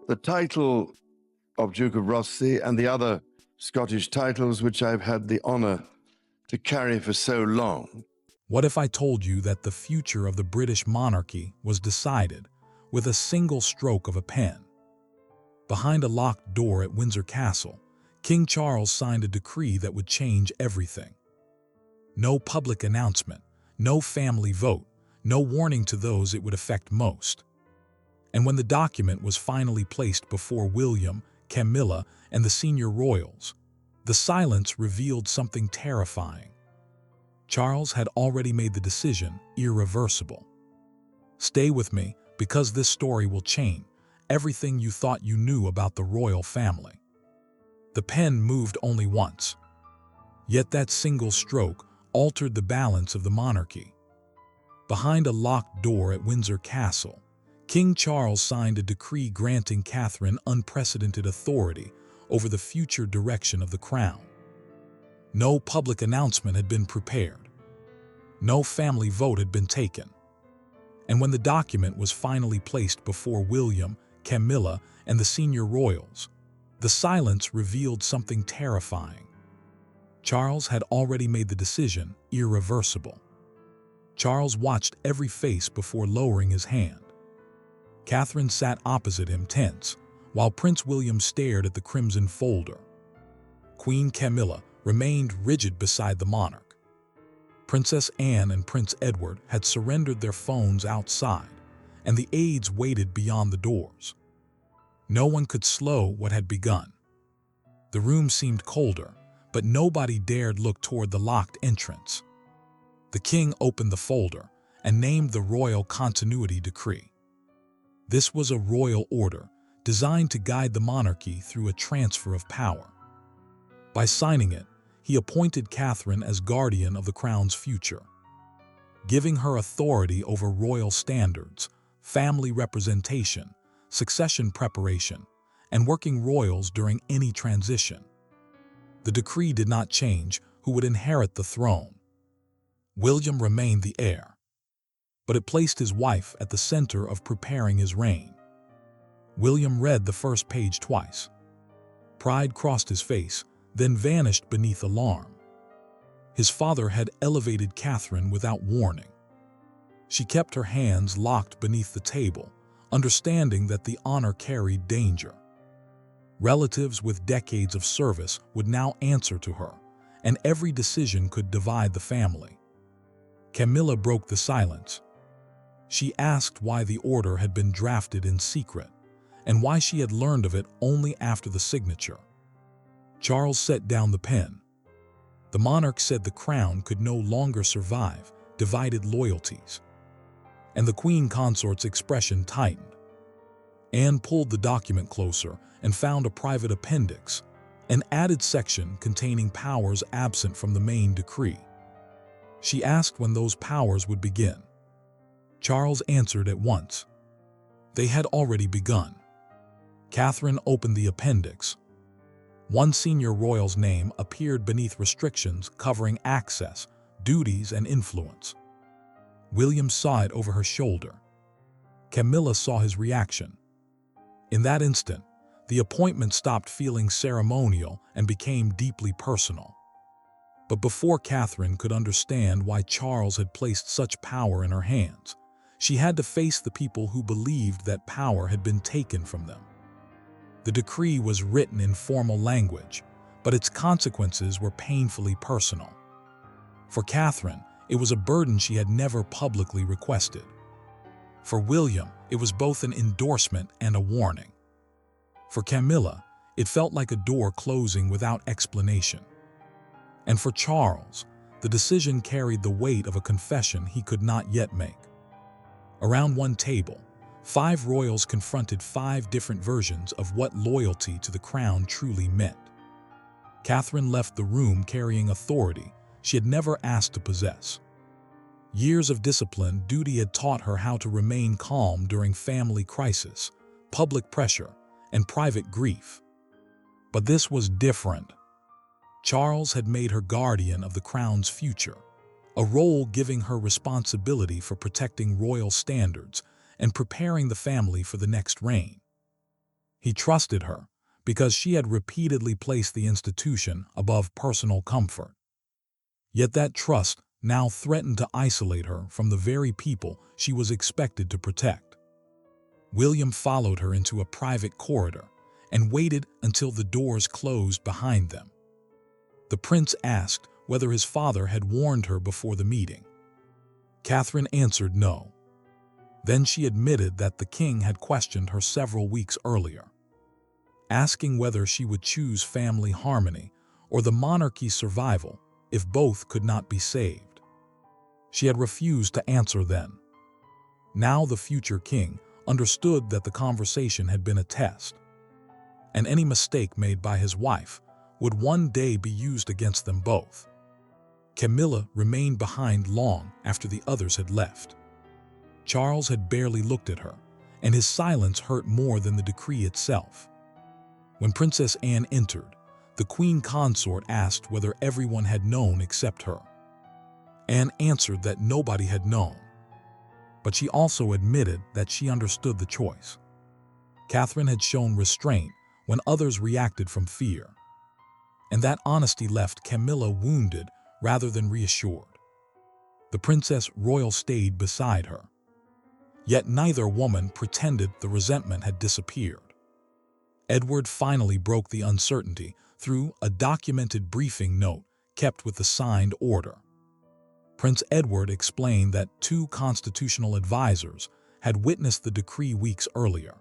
The title of Duke of Rothesay and the other Scottish titles which I've had the honor to carry for so long. What if I told you that the future of the British monarchy was decided with a single stroke of a pen? Behind a locked door at Windsor Castle, King Charles signed a decree that would change everything. No public announcement, no family vote, no warning to those it would affect most. And when the document was finally placed before William, Camilla, and the senior royals, the silence revealed something terrifying. Charles had already made the decision irreversible. Stay with me, because this story will change everything you thought you knew about the royal family. The pen moved only once, yet that single stroke altered the balance of the monarchy. Behind a locked door at Windsor Castle, King Charles signed a decree granting Catherine unprecedented authority over the future direction of the crown. No public announcement had been prepared. No family vote had been taken. And when the document was finally placed before William, Camilla, and the senior royals, the silence revealed something terrifying. Charles had already made the decision irreversible. Charles watched every face before lowering his hand. Catherine sat opposite him tense, while Prince William stared at the crimson folder. Queen Camilla remained rigid beside the monarch. Princess Anne and Prince Edward had surrendered their phones outside, and the aides waited beyond the doors. No one could slow what had begun. The room seemed colder, but nobody dared look toward the locked entrance. The king opened the folder and named the Royal Continuity Decree. This was a royal order designed to guide the monarchy through a transfer of power. By signing it, he appointed Catherine as guardian of the crown's future, giving her authority over royal standards, family representation, succession preparation, and working royals during any transition. The decree did not change who would inherit the throne. William remained the heir, but it placed his wife at the center of preparing his reign. William read the first page twice. Pride crossed his face, then vanished beneath alarm. His father had elevated Catherine without warning. She kept her hands locked beneath the table, understanding that the honor carried danger. Relatives with decades of service would now answer to her, and every decision could divide the family. Camilla broke the silence. She asked why the order had been drafted in secret, and why she had learned of it only after the signature. Charles set down the pen. The monarch said the crown could no longer survive divided loyalties, and the queen consort's expression tightened. Anne pulled the document closer and found a private appendix, an added section containing powers absent from the main decree. She asked when those powers would begin. Charles answered at once. They had already begun. Catherine opened the appendix. One senior royal's name appeared beneath restrictions covering access, duties, and influence. William saw it over her shoulder. Camilla saw his reaction. In that instant, the appointment stopped feeling ceremonial and became deeply personal. But before Catherine could understand why Charles had placed such power in her hands, she had to face the people who believed that power had been taken from them. The decree was written in formal language, but its consequences were painfully personal. For Catherine, it was a burden she had never publicly requested. For William, it was both an endorsement and a warning. For Camilla, it felt like a door closing without explanation. And for Charles, the decision carried the weight of a confession he could not yet make. Around one table, 5 royals confronted 5 different versions of what loyalty to the crown truly meant. Catherine left the room carrying authority she had never asked to possess. Years of discipline, duty had taught her how to remain calm during family crisis, public pressure, and private grief. But this was different. Charles had made her guardian of the crown's future, a role giving her responsibility for protecting royal standards and preparing the family for the next reign. He trusted her because she had repeatedly placed the institution above personal comfort. Yet that trust now threatened to isolate her from the very people she was expected to protect. William followed her into a private corridor and waited until the doors closed behind them. The prince asked whether his father had warned her before the meeting. Catherine answered no. Then she admitted that the king had questioned her several weeks earlier, asking whether she would choose family harmony or the monarchy's survival if both could not be saved. She had refused to answer then. Now the future king understood that the conversation had been a test, and any mistake made by his wife would one day be used against them both. Camila remained behind long after the others had left. Charles had barely looked at her, and his silence hurt more than the decree itself. When Princess Anne entered, the queen consort asked whether everyone had known except her. Anne answered that nobody had known, but she also admitted that she understood the choice. Catherine had shown restraint when others reacted from fear, and that honesty left Camilla wounded rather than reassured. The Princess Royal stayed beside her, yet neither woman pretended the resentment had disappeared. Edward finally broke the uncertainty through a documented briefing note kept with the signed order. Prince Edward explained that 2 constitutional advisors had witnessed the decree weeks earlier.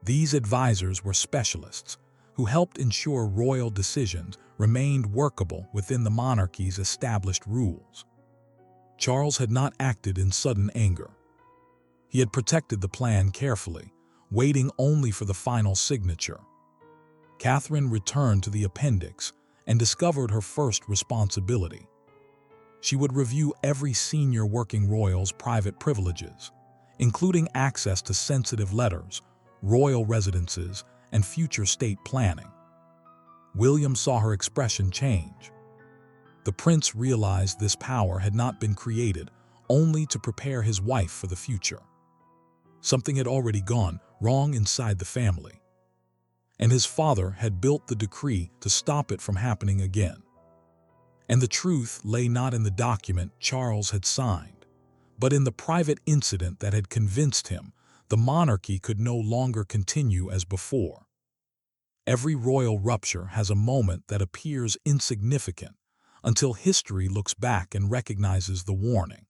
These advisors were specialists who helped ensure royal decisions remained workable within the monarchy's established rules. Charles had not acted in sudden anger. He had protected the plan carefully, waiting only for the final signature. Catherine returned to the appendix and discovered her first responsibility. She would review every senior working royal's private privileges, including access to sensitive letters, royal residences, and future state planning. William saw her expression change. The prince realized this power had not been created only to prepare his wife for the future. Something had already gone wrong inside the family, and his father had built the decree to stop it from happening again. And the truth lay not in the document Charles had signed, but in the private incident that had convinced him the monarchy could no longer continue as before. Every royal rupture has a moment that appears insignificant until history looks back and recognizes the warning.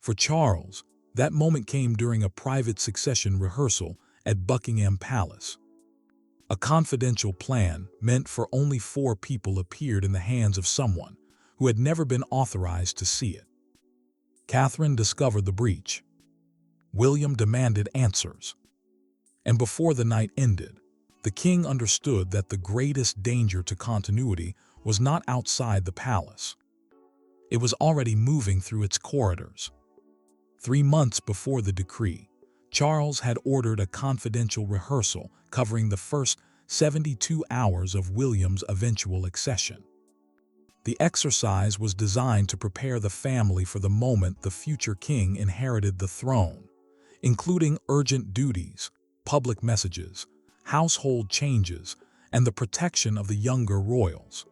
For Charles, that moment came during a private succession rehearsal at Buckingham Palace. A confidential plan meant for only 4 people appeared in the hands of someone who had never been authorized to see it. Catherine discovered the breach. William demanded answers. And before the night ended, the king understood that the greatest danger to continuity was not outside the palace. It was already moving through its corridors. 3 months before the decree, Charles had ordered a confidential rehearsal covering the first 72 hours of William's eventual accession. The exercise was designed to prepare the family for the moment the future king inherited the throne, including urgent duties, public messages, household changes, and the protection of the younger royals.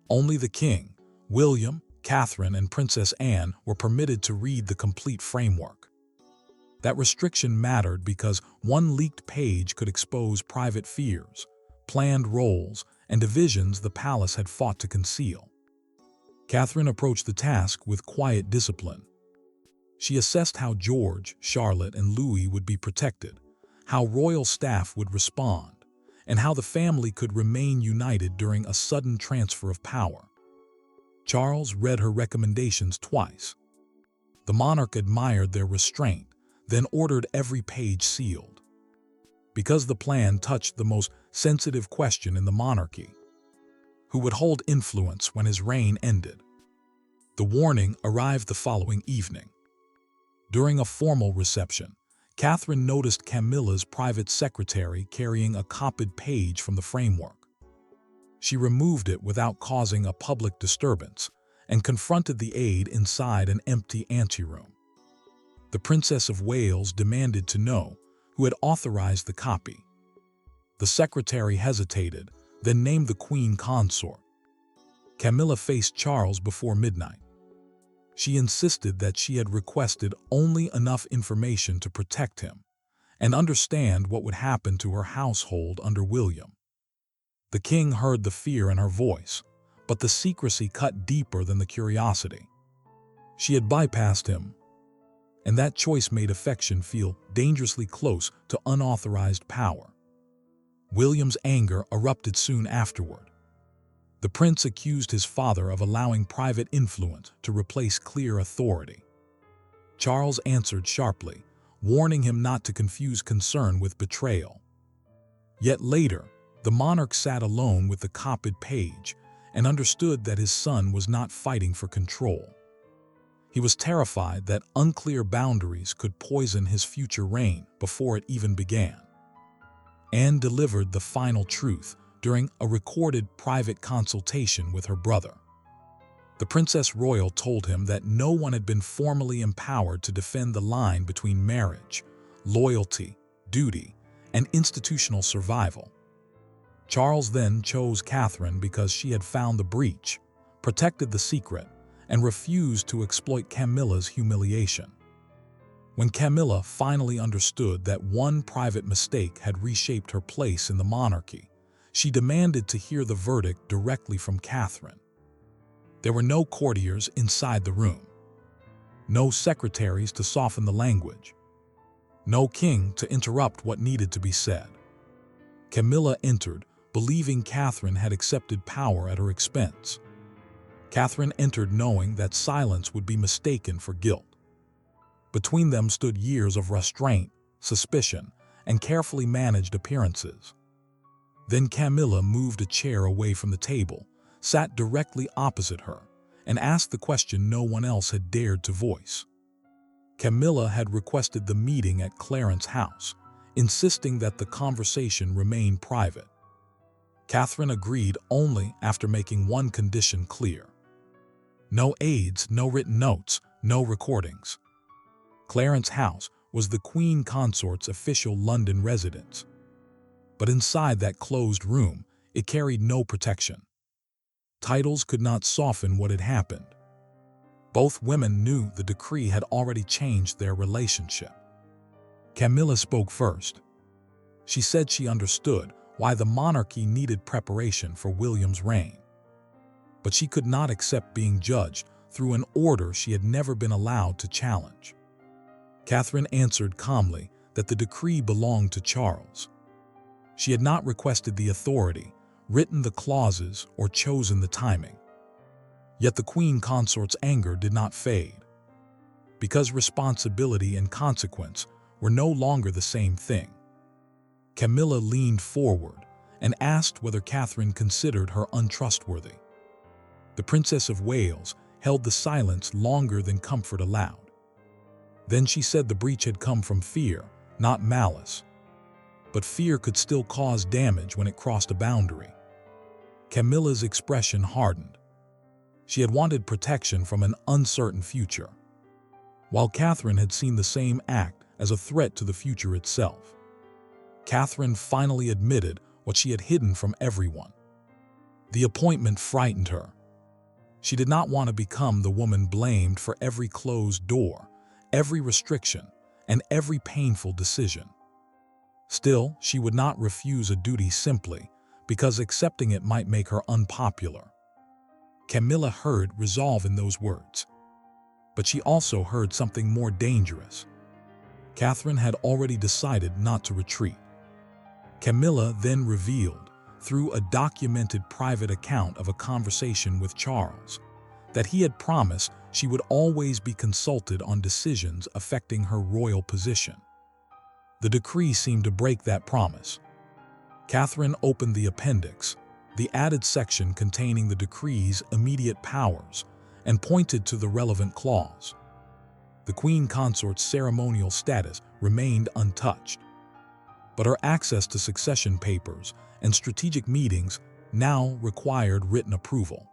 Only the king, William, Catherine, and Princess Anne were permitted to read the complete framework. That restriction mattered because one leaked page could expose private fears, planned roles, and divisions the palace had fought to conceal. Catherine approached the task with quiet discipline. She assessed how George, Charlotte, and Louis would be protected, how royal staff would respond, and how the family could remain united during a sudden transfer of power. Charles read her recommendations twice. The monarch admired their restraint, then ordered every page sealed. Because the plan touched the most sensitive question in the monarchy: who would hold influence when his reign ended? The warning arrived the following evening. During a formal reception, Catherine noticed Camilla's private secretary carrying a copied page from the framework. She removed it without causing a public disturbance and confronted the aide inside an empty anteroom. The Princess of Wales demanded to know who had authorized the copy, The secretary hesitated, then named the queen consort. Camila faced Charles before midnight. She insisted that she had requested only enough information to protect him and understand what would happen to her household under William. The king heard the fear in her voice, but the secrecy cut deeper than the curiosity. She had bypassed him, and that choice made affection feel dangerously close to unauthorized power. William's anger erupted soon afterward. The prince accused his father of allowing private influence to replace clear authority. Charles answered sharply, warning him not to confuse concern with betrayal. Yet later, the monarch sat alone with the copied page and understood that his son was not fighting for control. He was terrified that unclear boundaries could poison his future reign before it even began. Anne delivered the final truth during a recorded private consultation with her brother. The Princess Royal told him that no one had been formally empowered to defend the line between marriage, loyalty, duty, and institutional survival. Charles then chose Catherine because she had found the breach, protected the secret, and refused to exploit Camilla's humiliation. When Camila finally understood that one private mistake had reshaped her place in the monarchy, she demanded to hear the verdict directly from Catherine. There were no courtiers inside the room, no secretaries to soften the language, no king to interrupt what needed to be said. Camila entered, believing Catherine had accepted power at her expense. Catherine entered knowing that silence would be mistaken for guilt. Between them stood years of restraint, suspicion, and carefully managed appearances. Then Camila moved a chair away from the table, sat directly opposite her, and asked the question no one else had dared to voice. Camila had requested the meeting at Clarence's house, insisting that the conversation remain private. Catherine agreed only after making one condition clear. No aides, no written notes, no recordings. Clarence's house was the Queen Consort's official London residence. But inside that closed room, it carried no protection. Titles could not soften what had happened. Both women knew the decree had already changed their relationship. Camila spoke first. She said she understood why the monarchy needed preparation for William's reign. But she could not accept being judged through an order she had never been allowed to challenge. Catherine answered calmly that the decree belonged to Charles. She had not requested the authority, written the clauses, or chosen the timing. Yet the Queen Consort's anger did not fade. Because responsibility and consequence were no longer the same thing. Camila leaned forward and asked whether Catherine considered her untrustworthy. The Princess of Wales held the silence longer than comfort allowed. Then she said the breach had come from fear, not malice. But fear could still cause damage when it crossed a boundary. Camilla's expression hardened. She had wanted protection from an uncertain future, while Catherine had seen the same act as a threat to the future itself. Catherine finally admitted what she had hidden from everyone. The appointment frightened her. She did not want to become the woman blamed for every closed door, every restriction, and every painful decision. Still, she would not refuse a duty simply because accepting it might make her unpopular. Camila heard resolve in those words. But she also heard something more dangerous. Catherine had already decided not to retreat. Camila then revealed, through a documented private account of a conversation with Charles, that he had promised she would always be consulted on decisions affecting her royal position. The decree seemed to break that promise. Catherine opened the appendix, the added section containing the decree's immediate powers, and pointed to the relevant clause. The Queen Consort's ceremonial status remained untouched, but her access to succession papers and strategic meetings now required written approval.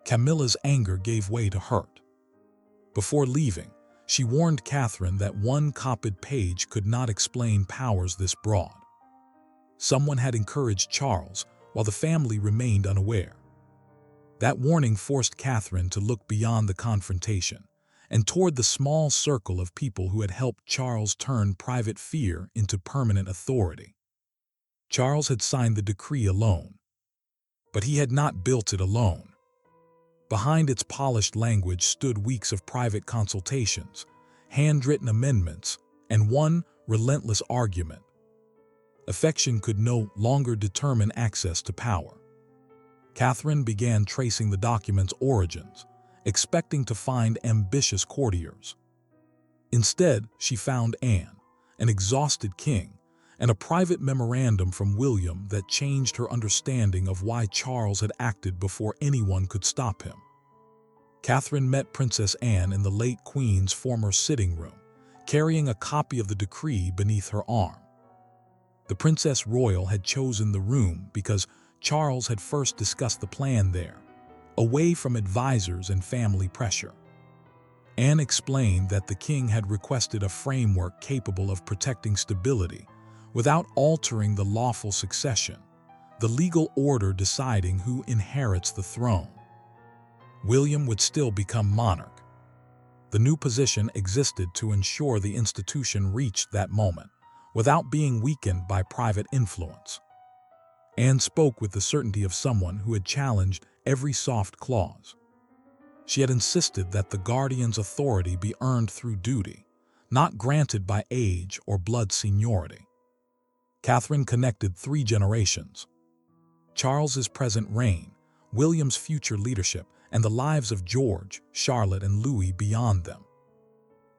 Camilla's anger gave way to hurt. Before leaving, she warned Catherine that one copied page could not explain powers this broad. Someone had encouraged Charles while the family remained unaware. That warning forced Catherine to look beyond the confrontation and toward the small circle of people who had helped Charles turn private fear into permanent authority. Charles had signed the decree alone, but he had not built it alone. Behind its polished language stood weeks of private consultations, handwritten amendments, and one relentless argument. Affection could no longer determine access to power. Catherine began tracing the document's origins, expecting to find ambitious courtiers. Instead, she found Anne, an exhausted king, and a private memorandum from William that changed her understanding of why Charles had acted before anyone could stop him. Catherine met Princess Anne in the late Queen's former sitting room, carrying a copy of the decree beneath her arm. The Princess Royal had chosen the room because Charles had first discussed the plan there, away from advisors and family pressure. Anne explained that the king had requested a framework capable of protecting stability without altering the lawful succession, the legal order deciding who inherits the throne. William would still become monarch. The new position existed to ensure the institution reached that moment without being weakened by private influence. Anne spoke with the certainty of someone who had challenged every soft clause. She had insisted that the guardian's authority be earned through duty, not granted by age or blood seniority. Catherine connected 3 generations: Charles's present reign, William's future leadership, and the lives of George, Charlotte, and Louis beyond them.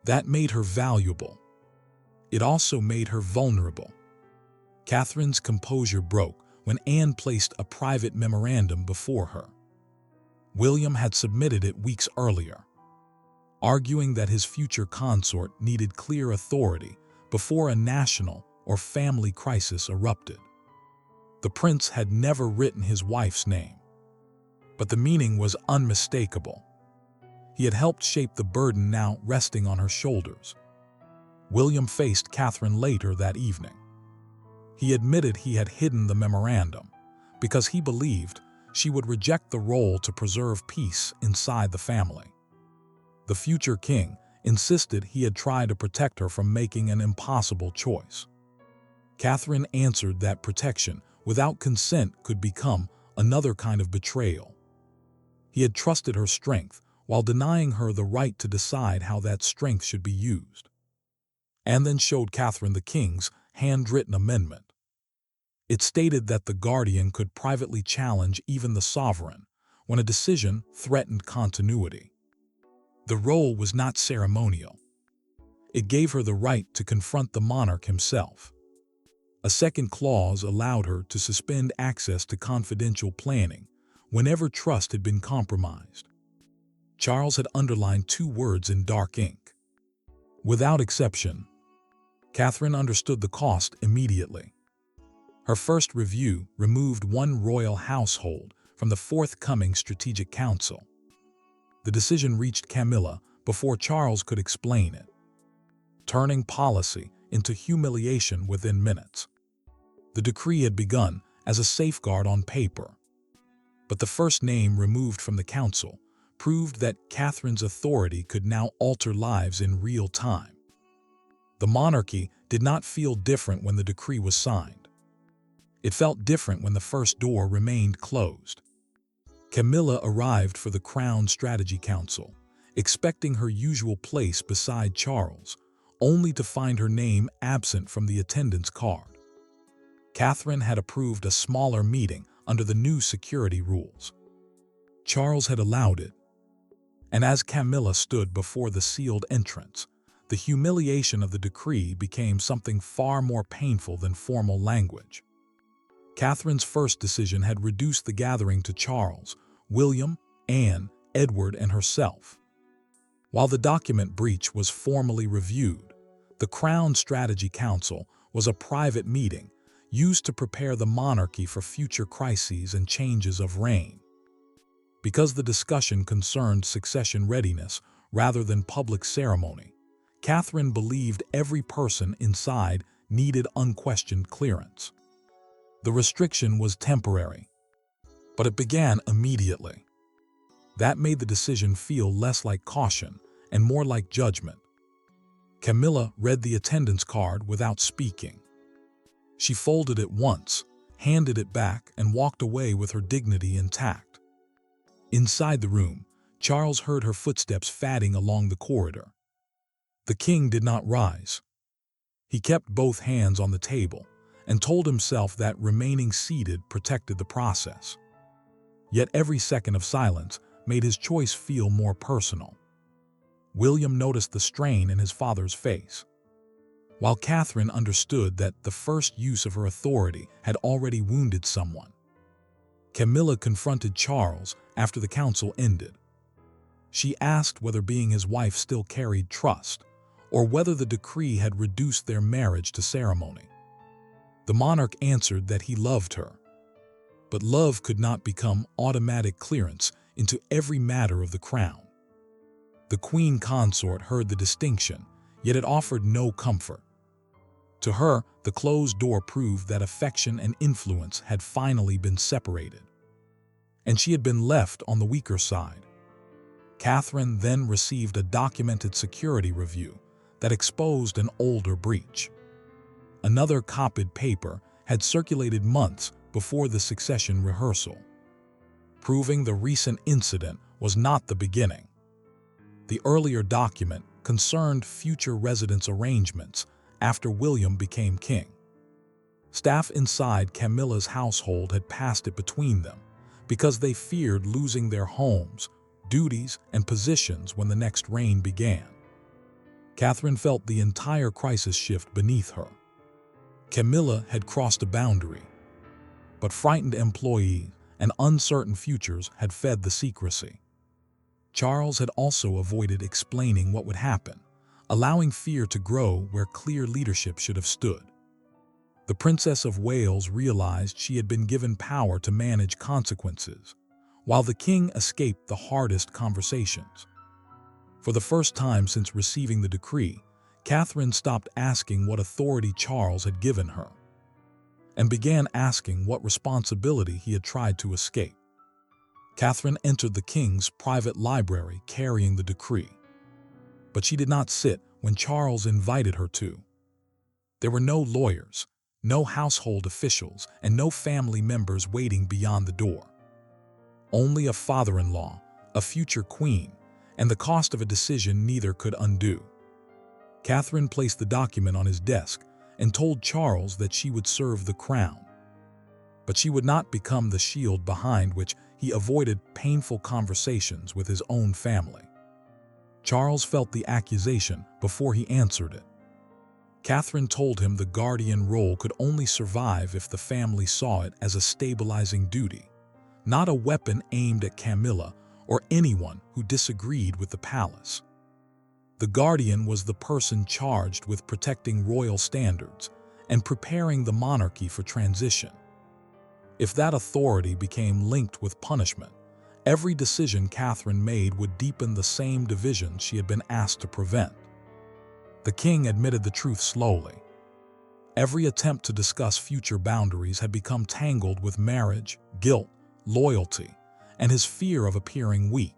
That made her valuable. It also made her vulnerable. Catherine's composure broke when Anne placed a private memorandum before her. William had submitted it weeks earlier, arguing that his future consort needed clear authority before a national or family crisis erupted. The prince had never written his wife's name, but the meaning was unmistakable. He had helped shape the burden now resting on her shoulders. William faced Catherine later that evening. He admitted he had hidden the memorandum because he believed she would reject the role to preserve peace inside the family. The future king insisted he had tried to protect her from making an impossible choice. Catherine answered that protection without consent could become another kind of betrayal. He had trusted her strength while denying her the right to decide how that strength should be used. And then showed Catherine the king's handwritten amendment. It stated that the guardian could privately challenge even the sovereign when a decision threatened continuity. The role was not ceremonial. It gave her the right to confront the monarch himself. A second clause allowed her to suspend access to confidential planning whenever trust had been compromised. Charles had underlined 2 words in dark ink: without exception. Catherine understood the cost immediately. Her first review removed one royal household from the forthcoming Strategic Council. The decision reached Camila before Charles could explain it, turning policy into humiliation within minutes. The decree had begun as a safeguard on paper, but the first name removed from the council proved that Catherine's authority could now alter lives in real time. The monarchy did not feel different when the decree was signed. It felt different when the first door remained closed. Camila arrived for the Crown Strategy Council, expecting her usual place beside Charles, only to find her name absent from the attendance card. Catherine had approved a smaller meeting under the new security rules. Charles had allowed it. And as Camila stood before the sealed entrance, the humiliation of the decree became something far more painful than formal language. Catherine's first decision had reduced the gathering to Charles, William, Anne, Edward, and herself. While the document breach was formally reviewed, the Crown Strategy Council was a private meeting used to prepare the monarchy for future crises and changes of reign. Because the discussion concerned succession readiness rather than public ceremony, Catherine believed every person inside needed unquestioned clearance. The restriction was temporary, but it began immediately. That made the decision feel less like caution and more like judgment. Camila read the attendance card without speaking. She folded it once, handed it back, and walked away with her dignity intact. Inside the room, Charles heard her footsteps fading along the corridor. The king did not rise. He kept both hands on the table and told himself that remaining seated protected the process. Yet every second of silence made his choice feel more personal. William noticed the strain in his father's face, while Catherine understood that the first use of her authority had already wounded someone. Camilla confronted Charles after the council ended. She asked whether being his wife still carried trust, or whether the decree had reduced their marriage to ceremony. The monarch answered that he loved her, but love could not become automatic clearance into every matter of the crown. The queen consort heard the distinction, yet it offered no comfort. To her, the closed door proved that affection and influence had finally been separated, and she had been left on the weaker side. Catherine then received a documented security review that exposed an older breach. Another copied paper had circulated months before the succession rehearsal, proving the recent incident was not the beginning. The earlier document concerned future residence arrangements after William became king. Staff inside Camilla's household had passed it between them because they feared losing their homes, duties, and positions when the next reign began. Catherine felt the entire crisis shift beneath her. Camilla had crossed a boundary, but frightened employees and uncertain futures had fed the secrecy. Charles had also avoided explaining what would happen, allowing fear to grow where clear leadership should have stood. The Princess of Wales realized she had been given power to manage consequences, while the king escaped the hardest conversations. For the first time since receiving the decree, Catherine stopped asking what authority Charles had given her, and began asking what responsibility he had tried to escape. Catherine entered the king's private library carrying the decree, but she did not sit when Charles invited her to. There were no lawyers, no household officials, and no family members waiting beyond the door. Only a father-in-law, a future queen, and the cost of a decision neither could undo. Catherine placed the document on his desk and told Charles that she would serve the crown, but she would not become the shield behind which he avoided painful conversations with his own family. Charles felt the accusation before he answered it. Catherine told him the guardian role could only survive if the family saw it as a stabilizing duty, not a weapon aimed at Camilla or anyone who disagreed with the palace. The guardian was the person charged with protecting royal standards and preparing the monarchy for transition. If that authority became linked with punishment, every decision Catherine made would deepen the same divisions she had been asked to prevent. The king admitted the truth slowly. Every attempt to discuss future boundaries had become tangled with marriage, guilt, loyalty, and his fear of appearing weak.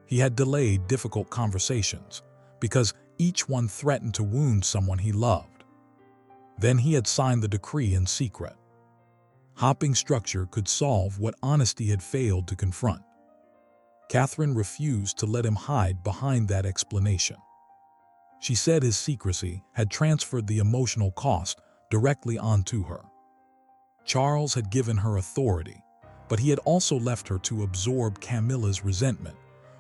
He had delayed difficult conversations because each one threatened to wound someone he loved. Then he had signed the decree in secret. Hopping structure could solve what honesty had failed to confront. Catherine refused to let him hide behind that explanation. She said his secrecy had transferred the emotional cost directly onto her. Charles had given her authority, but he had also left her to absorb Camilla's resentment,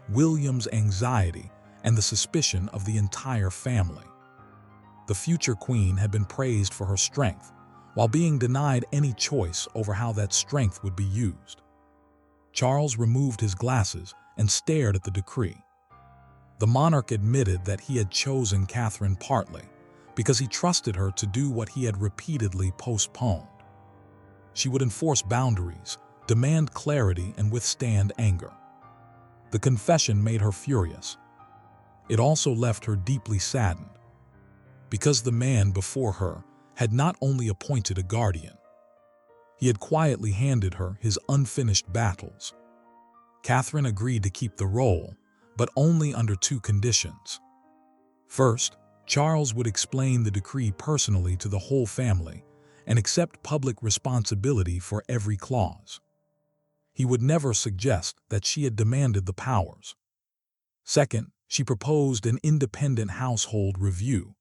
William's anxiety, and the suspicion of the entire family. The future queen had been praised for her strength, while being denied any choice over how that strength would be used. Charles removed his glasses and stared at the decree. The monarch admitted that he had chosen Catherine partly because he trusted her to do what he had repeatedly postponed. She would enforce boundaries, demand clarity, and withstand anger. The confession made her furious. It also left her deeply saddened, because the man before her had not only appointed a guardian, He had quietly handed her his unfinished battles. Catherine agreed to keep the role, but only under two conditions. First, Charles would explain the decree personally to the whole family and accept public responsibility for every clause. He would never suggest that she had demanded the powers. Second, she proposed an independent household review,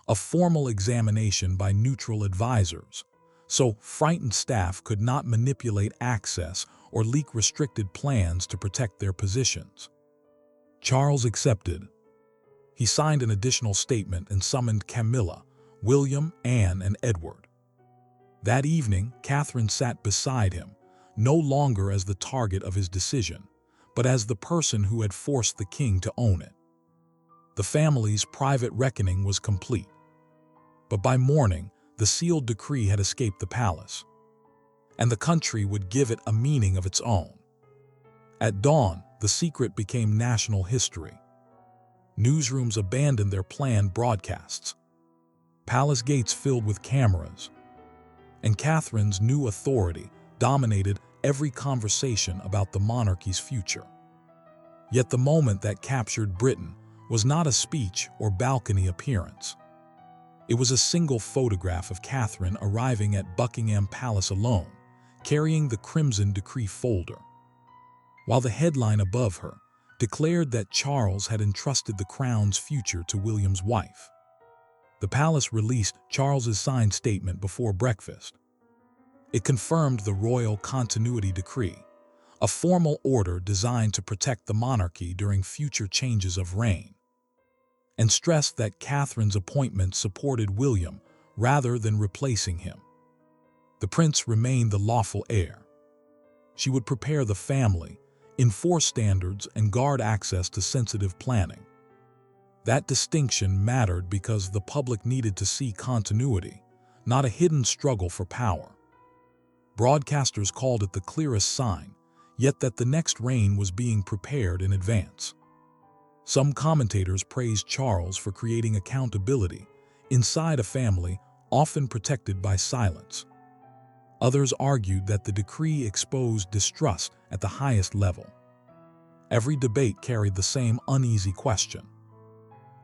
a formal examination by neutral advisors, so frightened staff could not manipulate access or leak restricted plans to protect their positions. Charles accepted. He signed an additional statement and summoned Camila, William, Anne, and Edward. That evening, Catherine sat beside him, no longer as the target of his decision, but as the person who had forced the king to own it. The family's private reckoning was complete. But by morning, the sealed decree had escaped the palace, and the country would give it a meaning of its own. At dawn, the secret became national history. Newsrooms abandoned their planned broadcasts. Palace gates filled with cameras. And Catherine's new authority dominated every conversation about the monarchy's future. Yet the moment that captured Britain was not a speech or balcony appearance. It was a single photograph of Catherine arriving at Buckingham Palace alone, carrying the Crimson Decree folder. While the headline above her declared that Charles had entrusted the crown's future to William's wife. The palace released Charles's signed statement before breakfast. It confirmed the royal continuity decree, a formal order designed to protect the monarchy during future changes of reign, and stressed that Catherine's appointment supported William rather than replacing him. The prince remained the lawful heir. She would prepare the family, enforce standards, and guard access to sensitive planning. That distinction mattered because the public needed to see continuity, not a hidden struggle for power. Broadcasters called it the clearest sign, yet that the next reign was being prepared in advance. Some commentators praised Charles for creating accountability inside a family often protected by silence. Others argued that the decree exposed distrust at the highest level. Every debate carried the same uneasy question: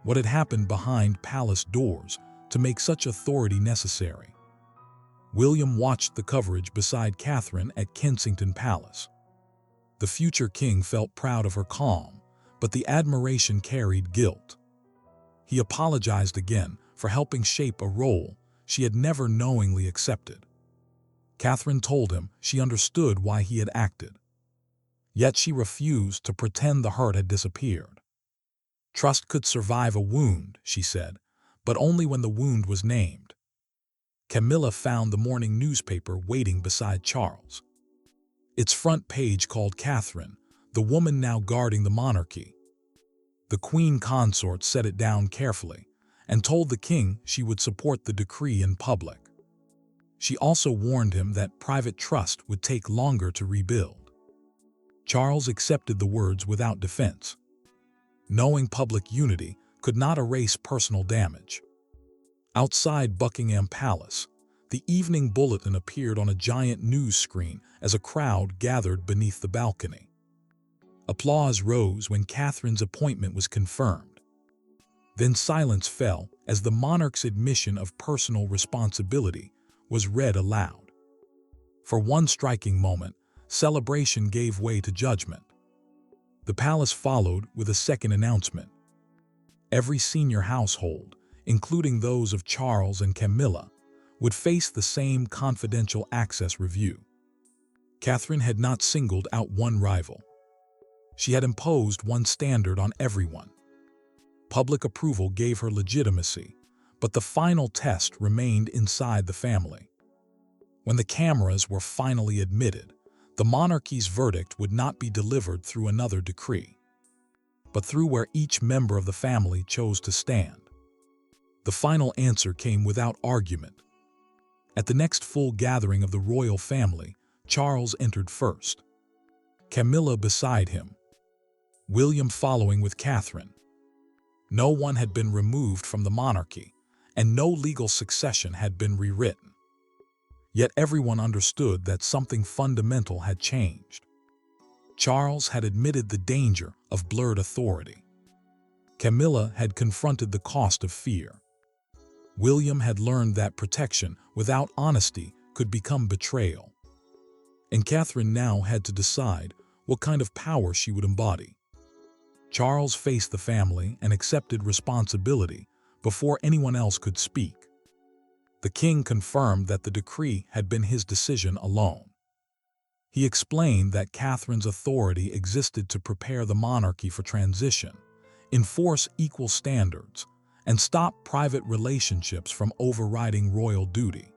what had happened behind palace doors to make such authority necessary? William watched the coverage beside Catherine at Kensington Palace. The future king felt proud of her calm, but the admiration carried guilt. He apologized again for helping shape a role she had never knowingly accepted. Catherine told him she understood why he had acted. Yet she refused to pretend the hurt had disappeared. Trust could survive a wound, she said, but only when the wound was named. Camila found the morning newspaper waiting beside Charles. Its front page called Catherine, the woman now guarding the monarchy. The queen consort set it down carefully and told the king she would support the decree in public. She also warned him that private trust would take longer to rebuild. Charles accepted the words without defense. Knowing public unity could not erase personal damage. Outside Buckingham Palace, the evening bulletin appeared on a giant news screen as a crowd gathered beneath the balcony. Applause rose when Catherine's appointment was confirmed. Then silence fell as the monarch's admission of personal responsibility was read aloud. For one striking moment, celebration gave way to judgment. The palace followed with a second announcement. Every senior household, including those of Charles and Camila, would face the same confidential access review. Catherine had not singled out one rival. She had imposed one standard on everyone. Public approval gave her legitimacy, but the final test remained inside the family. When the cameras were finally admitted, the monarchy's verdict would not be delivered through another decree, but through where each member of the family chose to stand. The final answer came without argument. At the next full gathering of the royal family, Charles entered first, Camila beside him, William following with Catherine. No one had been removed from the monarchy, and no legal succession had been rewritten. Yet everyone understood that something fundamental had changed. Charles had admitted the danger of blurred authority. Camilla had confronted the cost of fear. William had learned that protection without honesty could become betrayal. And Catherine now had to decide what kind of power she would embody. Charles faced the family and accepted responsibility before anyone else could speak. The king confirmed that the decree had been his decision alone. He explained that Catherine's authority existed to prepare the monarchy for transition, enforce equal standards, and stop private relationships from overriding royal duty.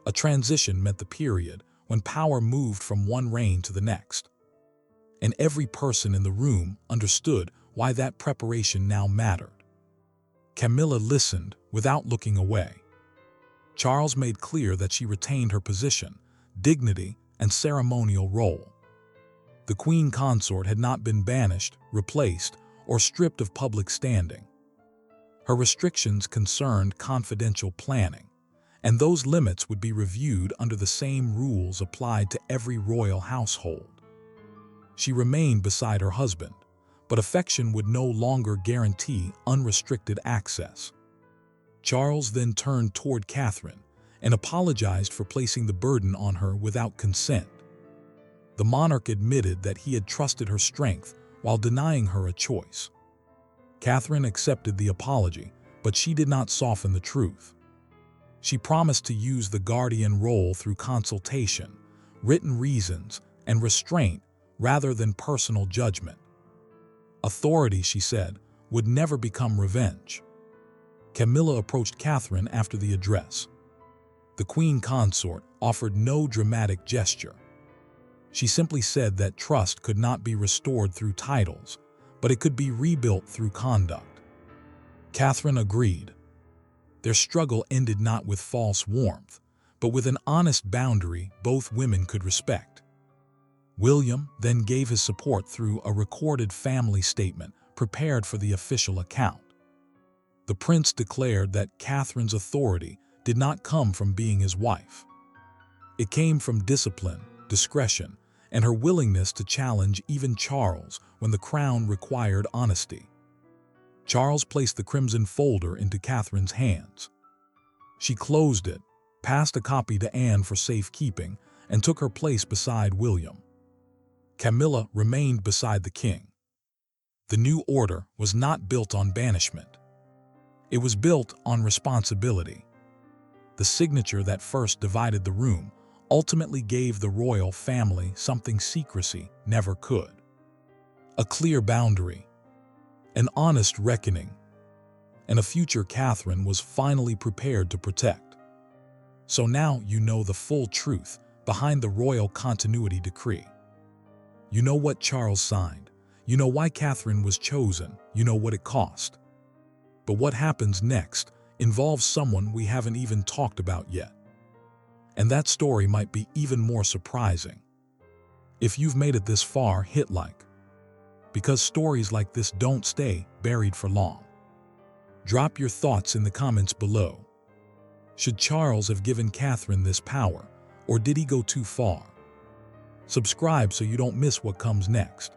A transition meant the period when power moved from one reign to the next. And every person in the room understood why that preparation now mattered. Camilla listened without looking away. Charles made clear that she retained her position, dignity, and ceremonial role. The queen consort had not been banished, replaced, or stripped of public standing. Her restrictions concerned confidential planning, and those limits would be reviewed under the same rules applied to every royal household. She remained beside her husband, but affection would no longer guarantee unrestricted access. Charles then turned toward Catherine and apologized for placing the burden on her without consent. The monarch admitted that he had trusted her strength while denying her a choice. Catherine accepted the apology, but she did not soften the truth. She promised to use the guardian role through consultation, written reasons, and restraint rather than personal judgment. Authority, she said, would never become revenge. Camilla approached Catherine after the address. The queen consort offered no dramatic gesture. She simply said that trust could not be restored through titles, but it could be rebuilt through conduct. Catherine agreed. Their struggle ended not with false warmth, but with an honest boundary both women could respect. William then gave his support through a recorded family statement prepared for the official account. The prince declared that Catherine's authority did not come from being his wife. It came from discipline, discretion, and her willingness to challenge even Charles when the crown required honesty. Charles placed the crimson folder into Catherine's hands. She closed it, passed a copy to Anne for safekeeping, and took her place beside William. Camilla remained beside the king. The new order was not built on banishment. It was built on responsibility. The signature that first divided the room ultimately gave the royal family something secrecy never could. A clear boundary, an honest reckoning, and a future Catherine was finally prepared to protect. So now you know the full truth behind the royal continuity decree. You know what Charles signed. You know why Catherine was chosen. You know what it cost. But what happens next involves someone we haven't even talked about yet. And that story might be even more surprising. If you've made it this far, hit like. Because stories like this don't stay buried for long. Drop your thoughts in the comments below. Should Charles have given Catherine this power, or did he go too far? Subscribe so you don't miss what comes next.